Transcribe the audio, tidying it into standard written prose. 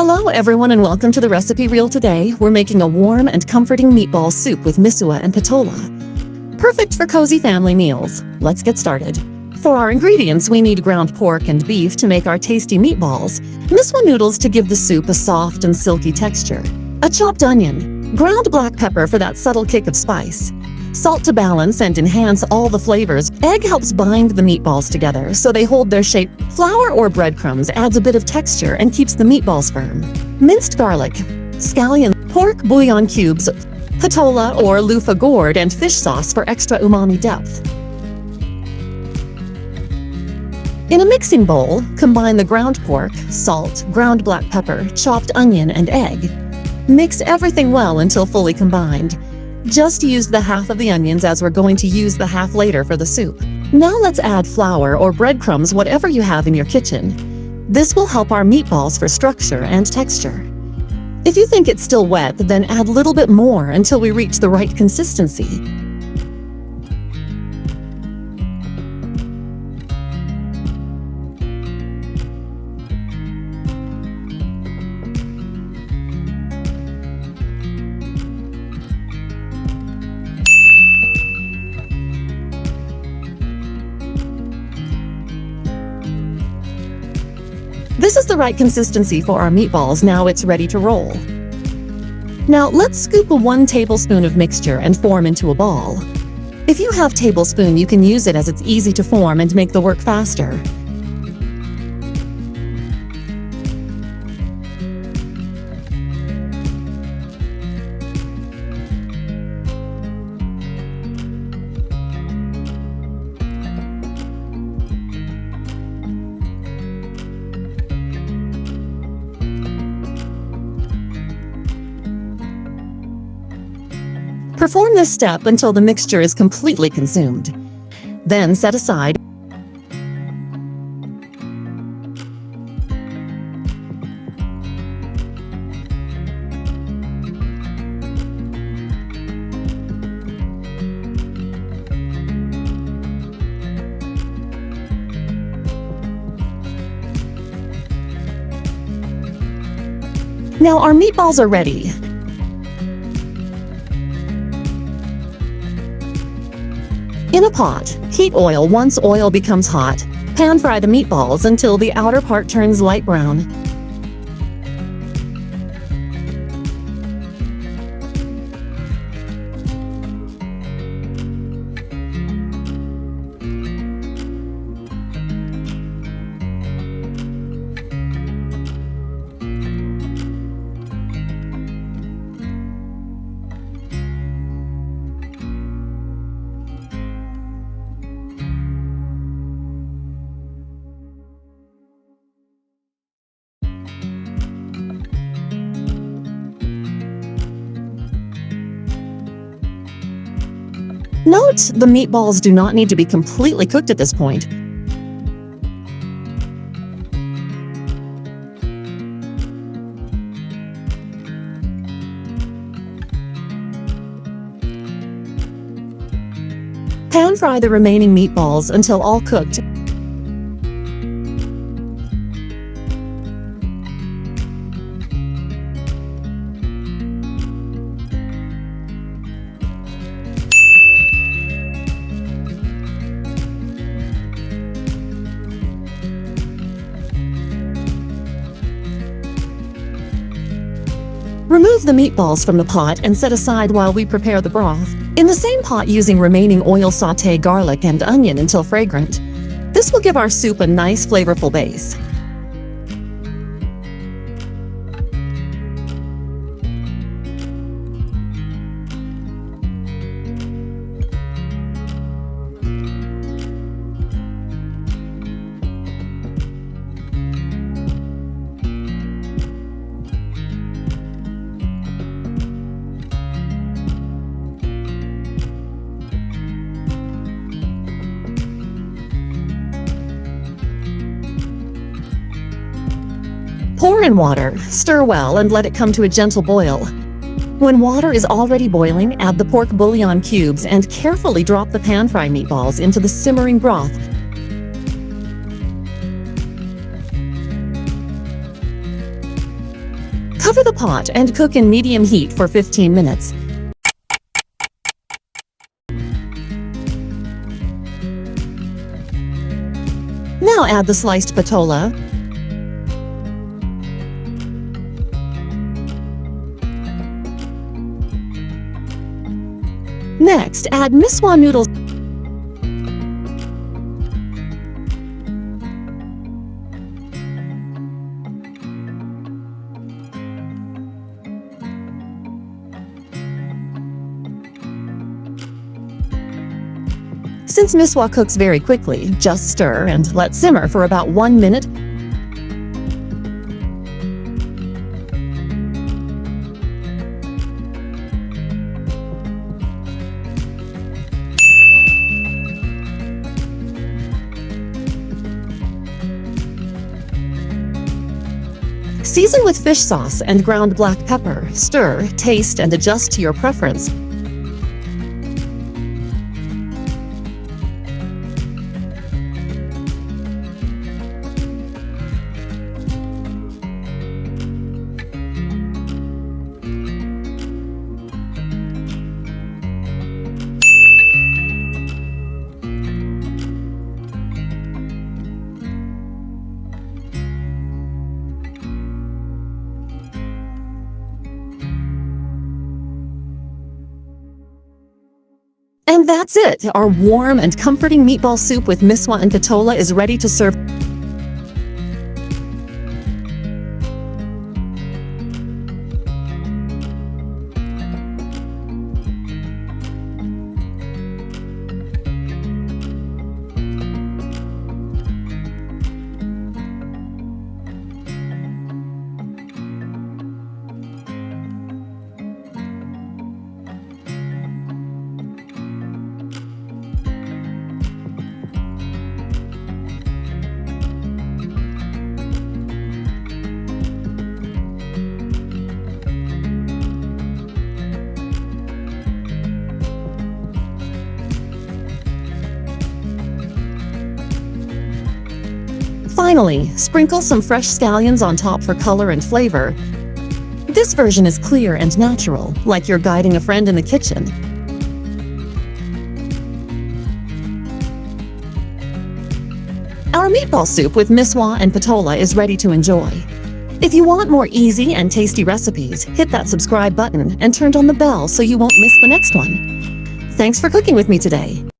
Hello everyone and welcome to the recipe reel. Today, we're making a warm and comforting meatball soup with Misua and Patola. Perfect for cozy family meals. Let's get started. For our ingredients, we need ground pork and beef to make our tasty meatballs, Misua noodles to give the soup a soft and silky texture, a chopped onion, ground black pepper for that subtle kick of spice, salt to balance and enhance all the flavors. Egg helps bind the meatballs together so they hold their shape. Flour or breadcrumbs adds a bit of texture and keeps the meatballs firm. Minced garlic, scallion, pork bouillon cubes, patola or loofah gourd, and fish sauce for extra umami depth. In a mixing bowl, combine the ground pork, salt, ground black pepper, chopped onion, and egg. Mix everything well until fully combined. Just use the half of the onions as we're going to use the half later for the soup. Now let's add flour or breadcrumbs, whatever you have in your kitchen. This will help our meatballs for structure and texture. If you think it's still wet, then add a little bit more until we reach the right consistency. This is the right consistency for our meatballs. Now it's ready to roll. Now let's scoop a 1 tablespoon of mixture and form into a ball. If you have tablespoon, you can use it as it's easy to form and make the work faster. Perform this step until the mixture is completely consumed. Then set aside. Now our meatballs are ready. In a pot, heat oil. Once oil becomes hot, pan fry the meatballs until the outer part turns light brown. Note, the meatballs do not need to be completely cooked at this point. Pan fry the remaining meatballs until all cooked. Remove the meatballs from the pot and set aside while we prepare the broth. In the same pot, using remaining oil, sauté garlic and onion until fragrant. This will give our soup a nice, flavorful base. Pour in water, stir well, and let it come to a gentle boil. When water is already boiling, add the pork bouillon cubes and carefully drop the pan-fry meatballs into the simmering broth. Cover the pot and cook in medium heat for 15 minutes. Now add the sliced patola, next, add Misua noodles. Since Misua cooks very quickly, just stir and let simmer for about 1 minute. Season with fish sauce and ground black pepper. Stir, taste, and adjust to your preference. And that's it! Our warm and comforting meatball soup with Misua and Patola is ready to serve. Finally, sprinkle some fresh scallions on top for color and flavor. This version is clear and natural, like you're guiding a friend in the kitchen. Our meatball soup with Misua and Patola is ready to enjoy. If you want more easy and tasty recipes, hit that subscribe button and turn on the bell so you won't miss the next one. Thanks for cooking with me today.